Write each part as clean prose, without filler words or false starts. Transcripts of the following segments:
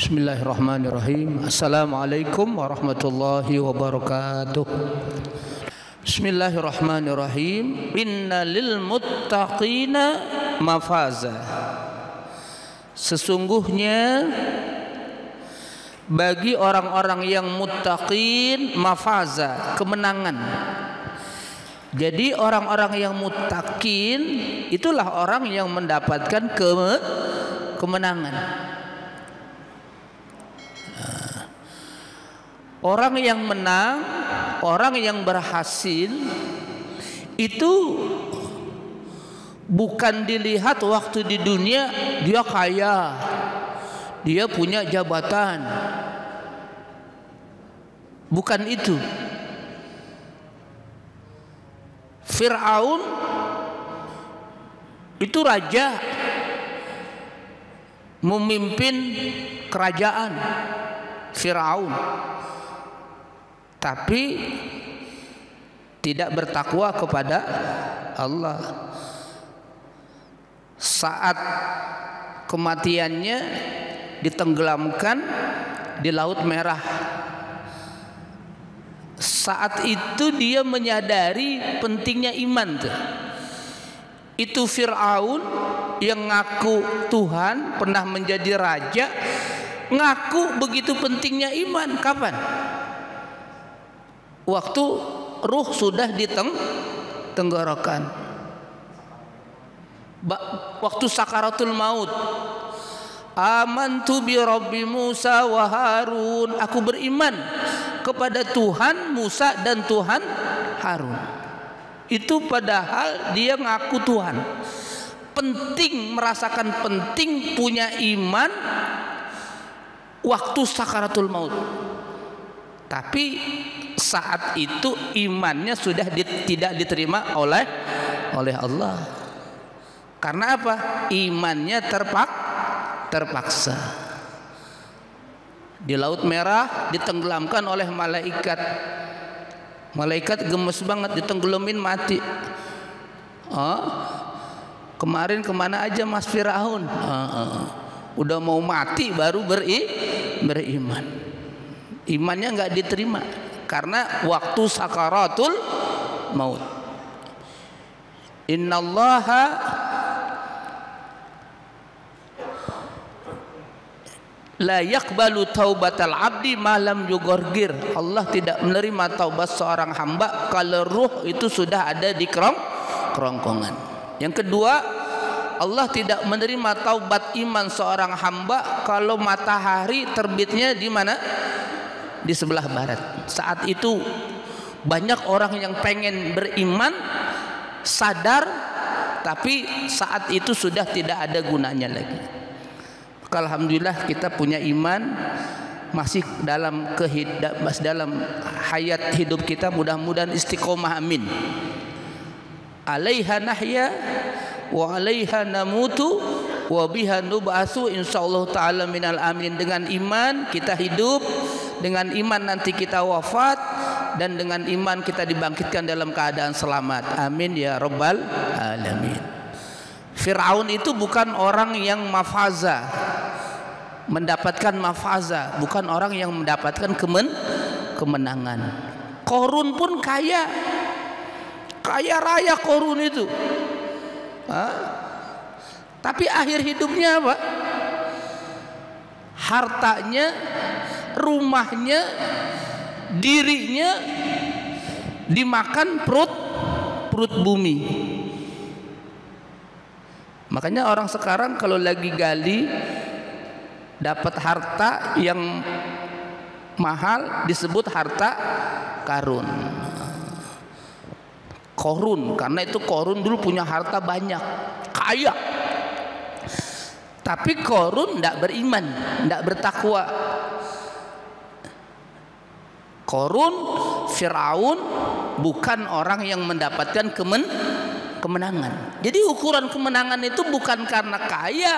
Bismillahirrahmanirrahim. Assalamualaikum warahmatullahi wabarakatuh. Bismillahirrahmanirrahim. Inna lil muttaqina mafaza. Sesungguhnya bagi orang-orang yang muttaqin mafaza, kemenangan. Jadi orang-orang yang muttaqin itulah orang yang mendapatkan kemenangan. Orang yang menang, orang yang berhasil itu bukan dilihat waktu di dunia dia kaya, dia punya jabatan. Bukan itu. Fir'aun itu raja, memimpin kerajaan Fir'aun, tapi tidak bertakwa kepada Allah. Saat kematiannya ditenggelamkan di Laut Merah. Saat itu dia menyadari pentingnya iman tuh. Itu Fir'aun yang ngaku Tuhan, pernah menjadi raja, ngaku begitu pentingnya iman. Kapan? Waktu ruh sudah tenggorokan, waktu sakaratul maut. Amantu bi Rabbi Musa wa Harun. Aku beriman kepada Tuhan Musa dan Tuhan Harun. Itu padahal dia ngaku Tuhan. Penting, merasakan penting punya iman waktu sakaratul maut. Tapi saat itu imannya sudah tidak diterima oleh Allah. Karena apa? Imannya terpaksa. Di Laut Merah ditenggelamkan oleh malaikat. Malaikat gemes banget, ditenggelamin mati. Kemarin kemana aja Mas Firaun? Udah mau mati baru beriman. Imannya nggak diterima karena waktu sakaratul maut. Innallaha la yaqbalu taubatal abdi malam yugorgir. Allah tidak menerima taubat seorang hamba kalau ruh itu sudah ada di kerongkongan. Yang kedua, Allah tidak menerima taubat iman seorang hamba kalau matahari terbitnya di mana? Di sebelah barat. Saat itu banyak orang yang pengen beriman, sadar, tapi saat itu sudah tidak ada gunanya lagi. Alhamdulillah kita punya iman, masih dalam hayat hidup kita, mudah-mudahan istiqomah, amin. Alaiha nahya wa alaiha namutu wa biha nub'atsu insyaallah taala minal amin. Dengan iman kita hidup, dengan iman nanti kita wafat, dan dengan iman kita dibangkitkan dalam keadaan selamat. Amin ya rabbal alamin. Fir'aun itu bukan orang yang mafaza, mendapatkan mafaza, bukan orang yang mendapatkan kemenangan. Korun pun kaya raya Korun itu. Tapi akhir hidupnya apa? Hartanya, rumahnya, dirinya dimakan perut bumi. Makanya orang sekarang kalau lagi gali dapat harta yang mahal disebut harta karun. Korun, karena itu Korun dulu punya harta banyak, kaya. Tapi Korun tidak beriman, tidak bertakwa. Korun, Fir'aun bukan orang yang mendapatkan kemenangan. Jadi ukuran kemenangan itu bukan karena kaya,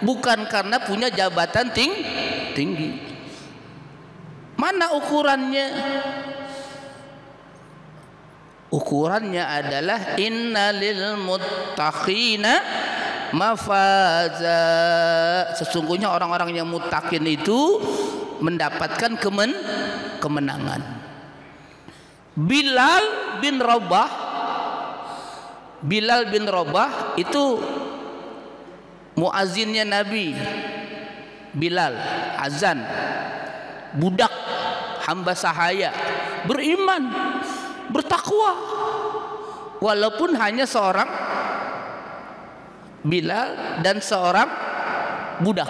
bukan karena punya jabatan tinggi. Mana ukurannya? Ukurannya adalah innalil muttaqina mafaza, sesungguhnya orang-orang yang muttaqin itu mendapatkan kemenangan. Bilal bin Rabah itu muazzinnya Nabi. Bilal azan, budak hamba sahaya, beriman, bertakwa, walaupun hanya seorang Bilal dan seorang budak,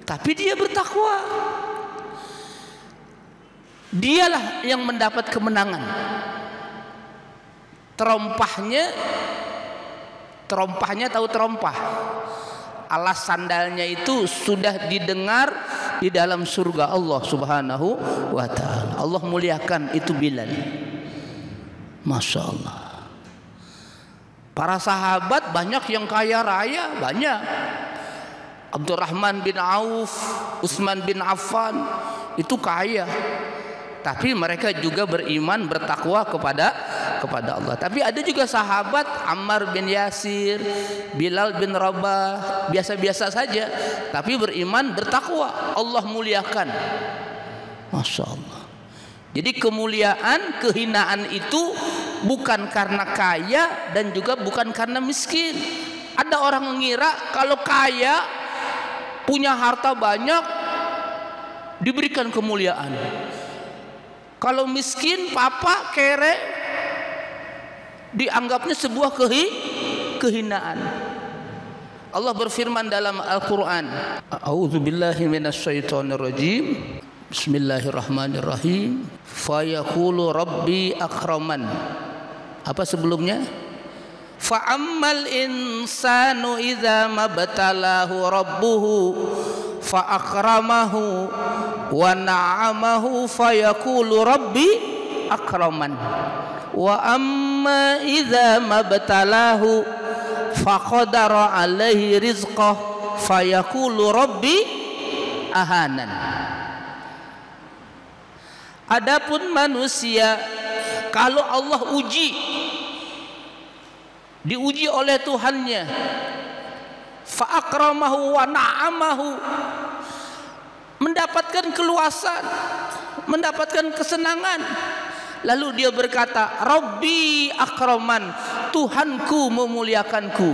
tapi dia bertakwa. Dialah yang mendapat kemenangan. Terompahnya tahu terompah? Alas sandalnya itu sudah didengar di dalam surga Allah Subhanahu wa ta'ala. Allah muliakan itu Bilal. Masya Allah. Para sahabat banyak yang kaya raya, banyak. Abdurrahman bin Auf, Utsman bin Affan itu kaya, tapi mereka juga beriman, bertakwa kepada Allah. Tapi ada juga sahabat Ammar bin Yasir, Bilal bin Rabah, biasa-biasa saja, tapi beriman, bertakwa. Allah muliakan. Masya Allah. Jadi kemuliaan, kehinaan itu bukan karena kaya dan juga bukan karena miskin. Ada orang mengira kalau kaya, punya harta banyak, diberikan kemuliaan. Kalau miskin, papa, kere, dianggapnya sebuah kehinaan. Allah berfirman dalam Al-Quran, A'udzubillahi minasyaitonirrajim, Bismillahirrahmanirrahim, fayaqulu rabbi akraman. Apa sebelumnya? Fa'ammal insanu idza mabtalahu rabbuhu fa akramahu wa na'amahu fayaqulu rabbi akraman. Wa amma idza mabtalahu faqadara alaihi rizqahu fayaqulu rabbi ahanan. Adapun manusia, kalau Allah diuji oleh Tuhannya, fa akramahu wa na'amahu, mendapatkan keluasan, mendapatkan kesenangan, lalu dia berkata Rabbi akraman, Tuhanku memuliakanku.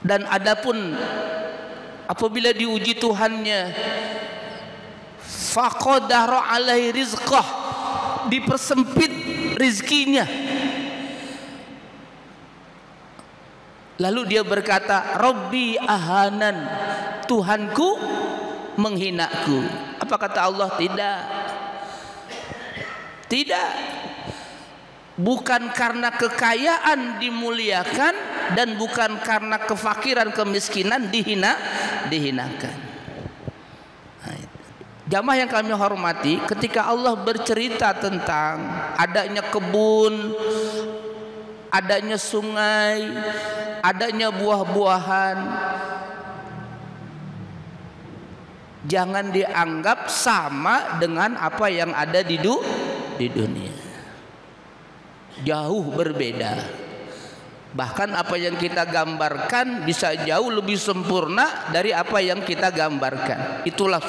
Dan adapun apabila diuji Tuhannya, faqadara alaihi rizqah, dipersempit rizkinya, lalu dia berkata Rabbi ahanan, Tuhanku menghinaku. Apa kata Allah? Tidak. Bukan karena kekayaan dimuliakan dan bukan karena kefakiran, kemiskinan dihinakan. Jamaah yang kami hormati, ketika Allah bercerita tentang adanya kebun, adanya sungai, adanya buah-buahan, jangan dianggap sama dengan apa yang ada di dunia. Jauh berbeda. Bahkan apa yang kita gambarkan bisa jauh lebih sempurna dari apa yang kita gambarkan. Itulah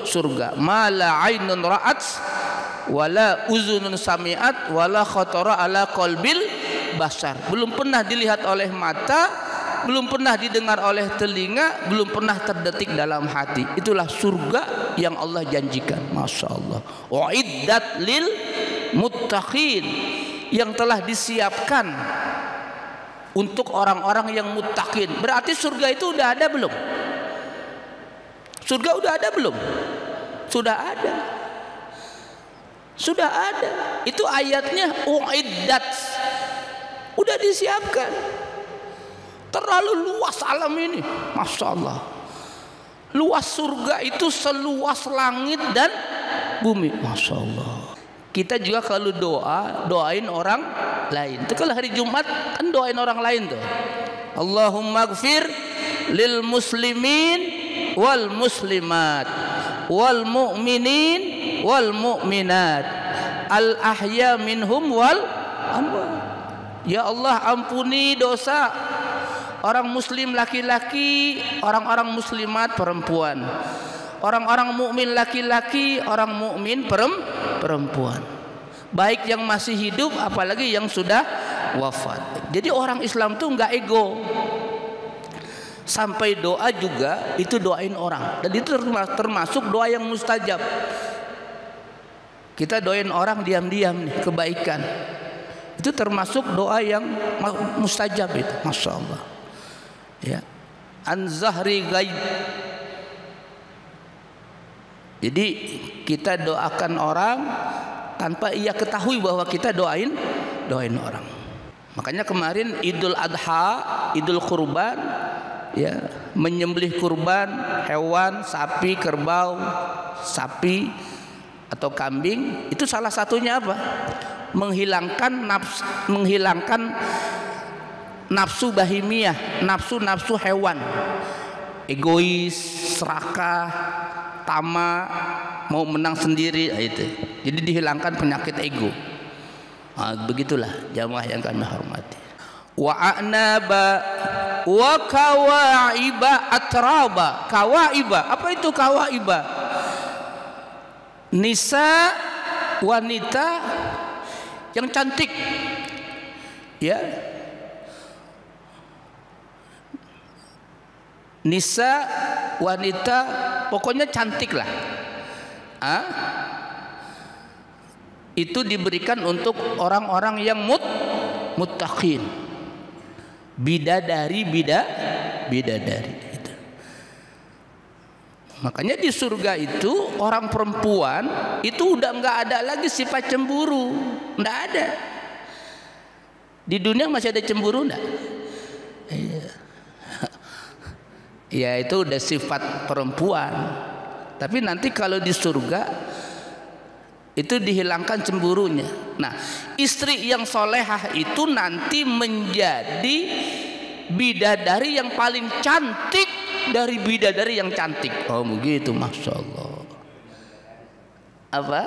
surga. Ma la ainun ra'at wala uzunun sami'at wala khatara ala qalbil basar. Belum pernah dilihat oleh mata, belum pernah didengar oleh telinga, belum pernah terdetik dalam hati. Itulah surga yang Allah janjikan. Masya Allah. Uiddat lil muttaqin, yang telah disiapkan untuk orang-orang yang muttaqin. Berarti surga itu udah ada belum? Surga udah ada belum? Sudah ada. Sudah ada. Itu ayatnya uiddat. Udah disiapkan. Terlalu luas alam ini, Masya Allah. Luas surga itu seluas langit dan bumi, Masya Allah. Kita juga kalau doain orang lain. Itu kalau hari Jumat kan doain orang lain tuh. Allahumma gfir lil muslimin wal muslimat wal mu'minin wal mu'minat al ahya minhum wal amwat. Ya Allah, ampuni dosa orang muslim laki-laki, orang-orang muslimat perempuan, orang-orang mukmin laki-laki, orang mukmin perempuan, baik yang masih hidup apalagi yang sudah wafat. Jadi orang Islam tuh nggak ego. Sampai doa juga itu doain orang, dan itu termasuk doa yang mustajab. Kita doain orang diam-diam nih kebaikan, itu termasuk doa yang mustajab itu, masya Allah. Ya, an zahri ghaib. Jadi kita doakan orang tanpa ia ketahui bahwa kita doain orang. Makanya kemarin Idul Adha, Idul Kurban, ya, menyembelih kurban hewan, sapi, kerbau, sapi atau kambing, itu salah satunya apa? Menghilangkan nafsu bahimiyah, nafsu hewan, egois, serakah, tamak, mau menang sendiri, itu. Jadi dihilangkan penyakit ego. Begitulah jamaah yang kami hormati. Wa a'naba wa kawaiba atraba. Kawaiba, apa itu kawaiba? Nisa, wanita yang cantik, ya. Nisa, wanita, pokoknya cantik lah. Itu diberikan untuk orang-orang yang muttaqin. Bidadari. Itu. Makanya di surga itu orang perempuan itu udah nggak ada lagi sifat cemburu, nggak ada. Di dunia masih ada cemburu nggak? Ya itu udah sifat perempuan. Tapi nanti kalau di surga itu dihilangkan cemburunya. Nah, istri yang solehah itu nanti menjadi bidadari yang paling cantik dari bidadari yang cantik. Oh begitu, masya Allah. Apa?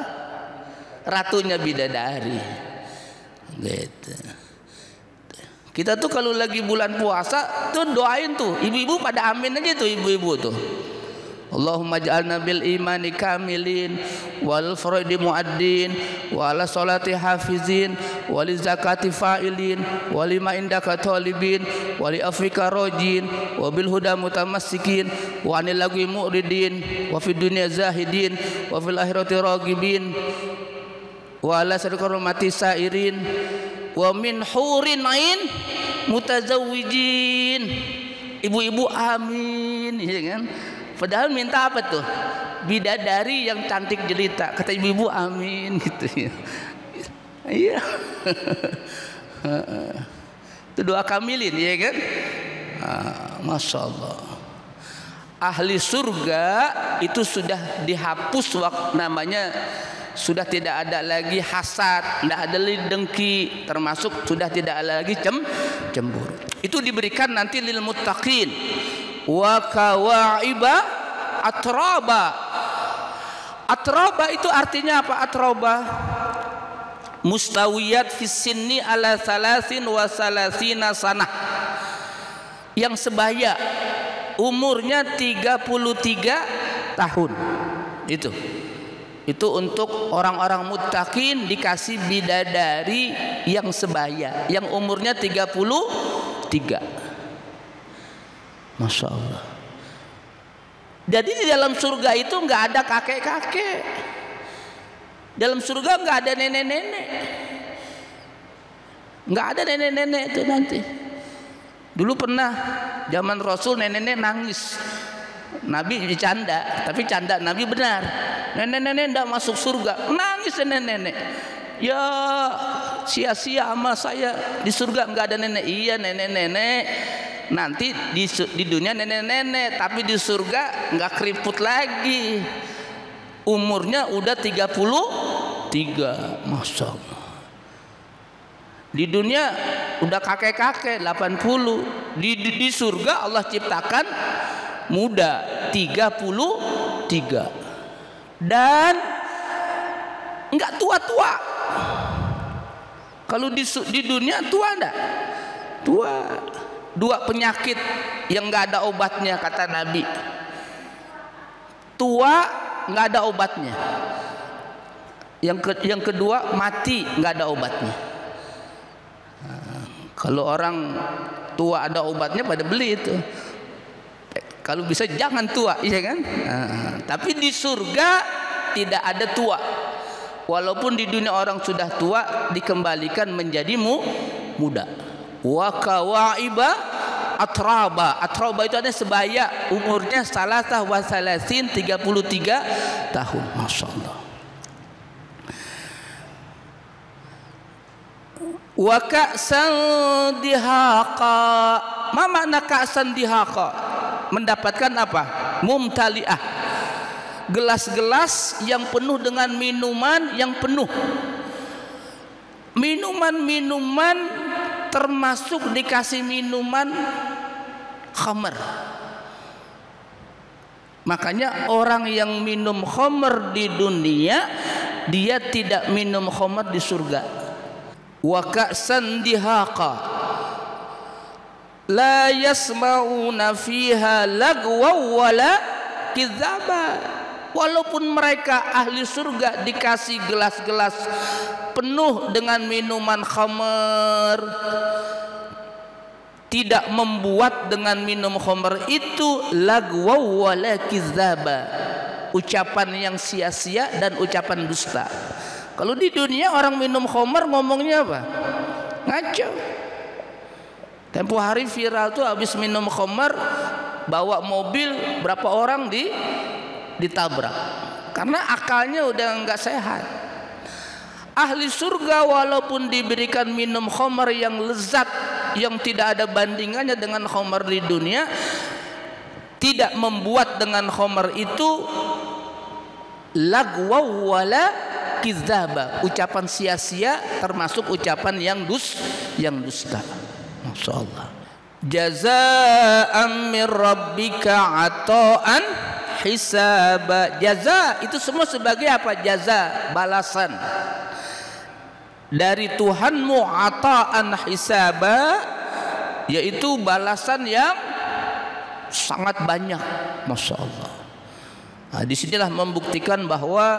Ratunya bidadari. Gitu. Kita tuh kalau lagi bulan puasa tuh doain tuh, ibu-ibu pada amin aja tuh, ibu-ibu tuh. Allahumma ja'alna bil imani kamilin wal faraidi muaddin wa ala salati hafizin wa li zakati fa'ilin wa lima indaka talibin wa li afrika rajin wa bil huda mutamassikin wa anil lagwi mu'ridin wa fid dunya zahidin wa fil akhirati ragibin wa ala sadaqal mati sairin wa min hurin ain mutazawwijin. Ibu-ibu amin, ya kan? Padahal minta apa tuh? Bidadari yang cantik jelita. Kata ibu-ibu amin gitu ya. Iya. Itu doa kamilin, ya kan? Masya Allah. Ahli surga itu sudah dihapus namanya, sudah tidak ada lagi hasad, tidak ada lagi dengki, termasuk sudah tidak ada lagi cemburu. Itu diberikan nanti lil muttaqin. Wa kawaiba atraba. Atraba itu artinya apa? Atraba mustawiyat fis sinni ala salasin wa salasina sanah, yang sebaya, umurnya 33 tahun. Itu untuk orang-orang muttaqin dikasih bidadari yang sebaya, yang umurnya 33. Masya Allah. Jadi di dalam surga itu nggak ada kakek-kakek. Dalam surga nggak ada nenek-nenek. Nggak ada nenek-nenek itu nanti. Dulu pernah zaman Rasul nenek-nenek nangis. Nabi bercanda, tapi canda Nabi benar. Nenek-nenek tidak masuk surga, nangis nenek-nenek. Ya sia-sia amal saya, di surga nggak ada nenek. Iya nenek-nenek. Nanti di dunia nenek-nenek, tapi di surga nggak keriput lagi. Umurnya udah 33, masya Allah. Di dunia udah kakek-kakek 80. Di surga Allah ciptakan muda 33 dan nggak tua-tua. Kalau di dunia tua enggak? Tua. Dua penyakit yang enggak ada obatnya kata Nabi. Tua enggak ada obatnya. Yang kedua mati enggak ada obatnya. Kalau orang tua ada obatnya pada beli itu. Kalau bisa jangan tua, iya kan? Tapi di surga tidak ada tua. Walaupun di dunia orang sudah tua dikembalikan menjadi muda. Wa kawaiba atraba. Atraba itu ada sebaya, umurnya salasah wa salasin 33 tahun. Masyaallah. Wa ka'san dihaqa. Ma makna ka'san dihaqa? Mendapatkan apa? Mumtali'ah. Gelas-gelas yang penuh dengan minuman yang penuh. Minuman-minuman termasuk dikasih minuman khamr. Makanya orang yang minum khamr di dunia, dia tidak minum khamr di surga. Wa ka'san dihaqa la yasma'una fiha lagwa wala kidzaba. Walaupun mereka ahli surga dikasih gelas-gelas penuh dengan minuman khamr, tidak membuat dengan minum khamr itu lagwa wala kidzaba, ucapan yang sia-sia dan ucapan dusta. Kalau di dunia orang minum khamr ngomongnya apa? Ngaco. Tempo hari viral tuh habis minum khamr bawa mobil berapa orang ditabrak. Karena akalnya udah enggak sehat. Ahli surga walaupun diberikan minum khamr yang lezat, yang tidak ada bandingannya dengan khamr di dunia, tidak membuat dengan khamr itu lagwa wala kidzaba, ucapan sia-sia termasuk ucapan yang dusta. Masyaallah. Jazaa'an min rabbika ata'an hisaba. Jaza itu semua sebagai apa? Jaza, balasan dari Tuhanmu, ata'an hisaba, yaitu balasan yang sangat banyak. Masyaallah. Nah, disinilah membuktikan bahwa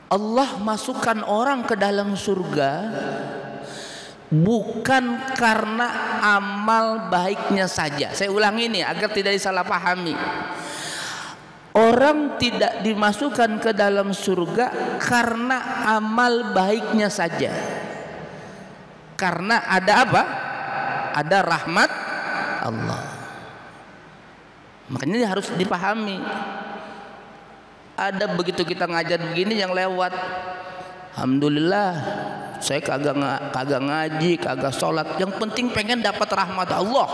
Allah masukkan orang ke dalam surga bukan karena amal baiknya saja. Saya ulangi ini agar tidak disalahpahami. Orang tidak dimasukkan ke dalam surga karena amal baiknya saja. Karena ada apa? Ada rahmat Allah. Makanya ini harus dipahami. Ada begitu kita ngajar begini yang lewat, alhamdulillah saya kagak ngaji, kagak sholat, yang penting pengen dapat rahmat Allah.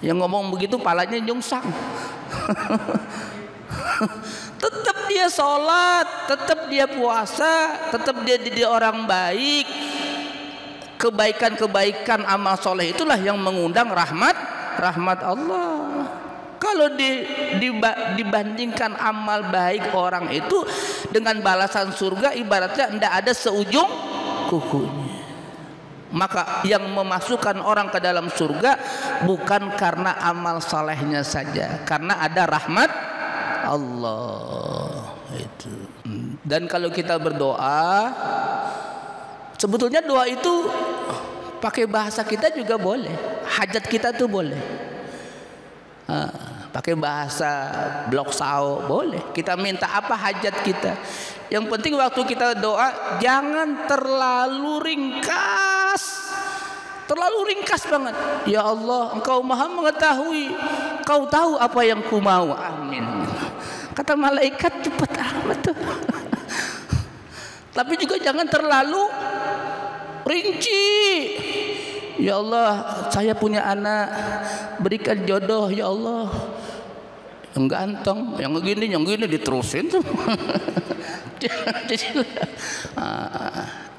Yang ngomong begitu palanya nyungsang. Tetap dia sholat, tetap dia puasa, tetap dia jadi orang baik. Kebaikan-kebaikan amal soleh itulah yang mengundang rahmat Allah. Kalau dibandingkan amal baik orang itu dengan balasan surga, ibaratnya tidak ada seujung kukunya. Maka yang memasukkan orang ke dalam surga bukan karena amal salehnya saja, karena ada rahmat Allah itu. Dan kalau kita berdoa, sebetulnya doa itu pakai bahasa kita juga boleh, hajat kita tuh boleh. Pakai bahasa blok sao boleh. Kita minta apa hajat kita. Yang penting waktu kita doa jangan terlalu ringkas. Terlalu ringkas banget. Ya Allah, Engkau Maha mengetahui. Kau tahu apa yang ku mau. Amin. Kata malaikat cepat amat tuh. Tapi juga jangan terlalu rinci. Ya Allah, saya punya anak, berikan jodoh ya Allah. Yang ganteng, yang gini diterusin tuh.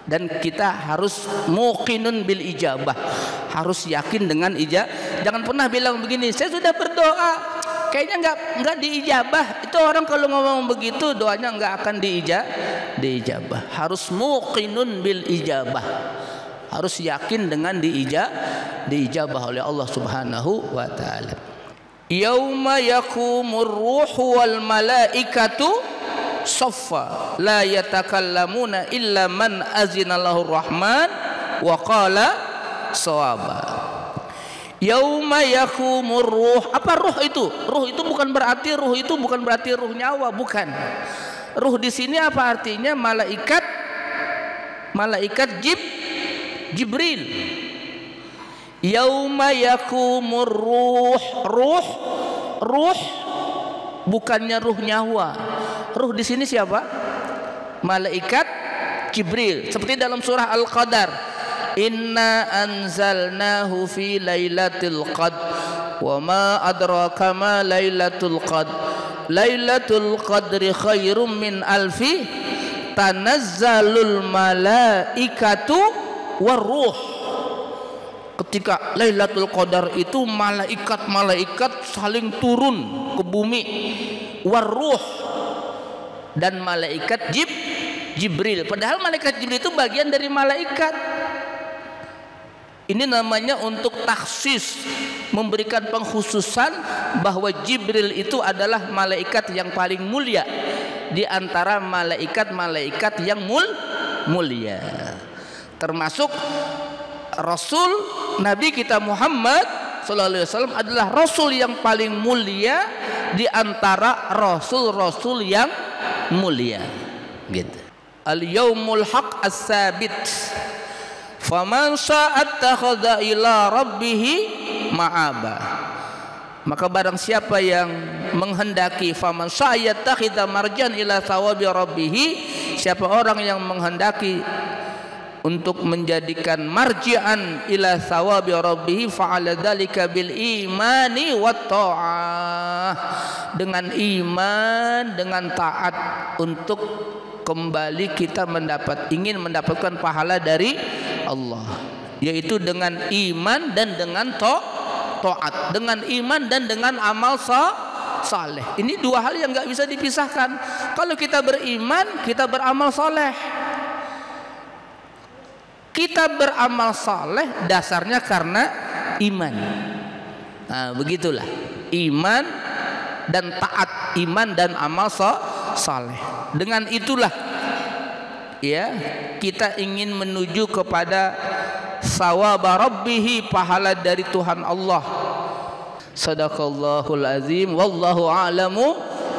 Dan kita harus muqinun bil ijabah, harus yakin dengan ijabah. Jangan pernah bilang begini, saya sudah berdoa, kayaknya nggak diijabah. Itu orang kalau ngomong begitu doanya nggak akan diijabah. Harus muqinun bil ijabah. Harus yakin dengan diijabah oleh Allah Subhanahu wa taala. Yauma yaqumur ruhu wal malaikatu saffa la yatakallamuna illa man azina lahur rahman wa qala shawaba. Yauma yaqumur ruh. Apa ruh itu? Ruh itu bukan berarti ruh nyawa, bukan. Ruh di sini apa artinya? Malaikat Jibril. Yauma yaqumur ruh bukannya ruh nyawa. Ruh di sini siapa? Malaikat Jibril. Seperti dalam surah Al-Qadar, inna anzalnahu fi lailatul qadr wa ma adraka ma lailatul qadr lailatul qadri khairum min alfi tanazzalul malaikatu waruh. Ketika Lailatul Qadar itu malaikat saling turun ke bumi, waruh, dan malaikat Jibril. Padahal malaikat Jibril itu bagian dari malaikat. Ini namanya untuk taksis, memberikan pengkhususan bahwa Jibril itu adalah malaikat yang paling mulia di antara malaikat-malaikat yang mulia. Termasuk Rasul Nabi kita Muhammad sallallahu alaihi wasallam adalah rasul yang paling mulia di antara rasul-rasul yang mulia, gitu. Al-yaumul haq as-sabit faman syaa'a attakhadha ila rabbih ma'aba. Maka barang siapa yang menghendaki faman syaa'a yattakhidha marjan ila thawabi rabbih, siapa orang yang menghendaki untuk menjadikan marji'an ila thawabi rabbih fa'ala dzalika bil imani wat ta'ah, dengan iman, dengan taat, untuk kembali kita ingin mendapatkan pahala dari Allah, yaitu dengan iman dan dengan taat, dengan iman dan dengan amal saleh. Ini dua hal yang nggak bisa dipisahkan. Kalau kita beriman, kita beramal saleh. Kita beramal saleh dasarnya karena iman. Nah, begitulah iman dan taat, iman dan amal saleh. Dengan itulah ya kita ingin menuju kepada sawaba rabbih, pahala dari Tuhan Allah. Sadaqallahul azim, wallahu a'lamu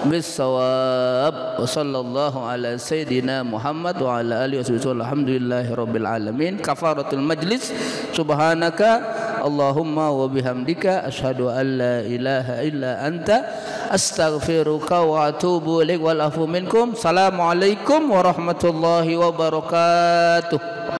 bisawab. Wa sallallahu ala sayyidina Muhammad wa ala alihi wasallam. Alhamdulillahi rabbil alamin. Kafaratul majlis. Subhanaka Allahumma wa bihamdika asyhadu an la ilaha illa anta astaghfiruka wa atubu ilaik wal afu minkum. Assalamualaikum warahmatullahi wabarakatuh.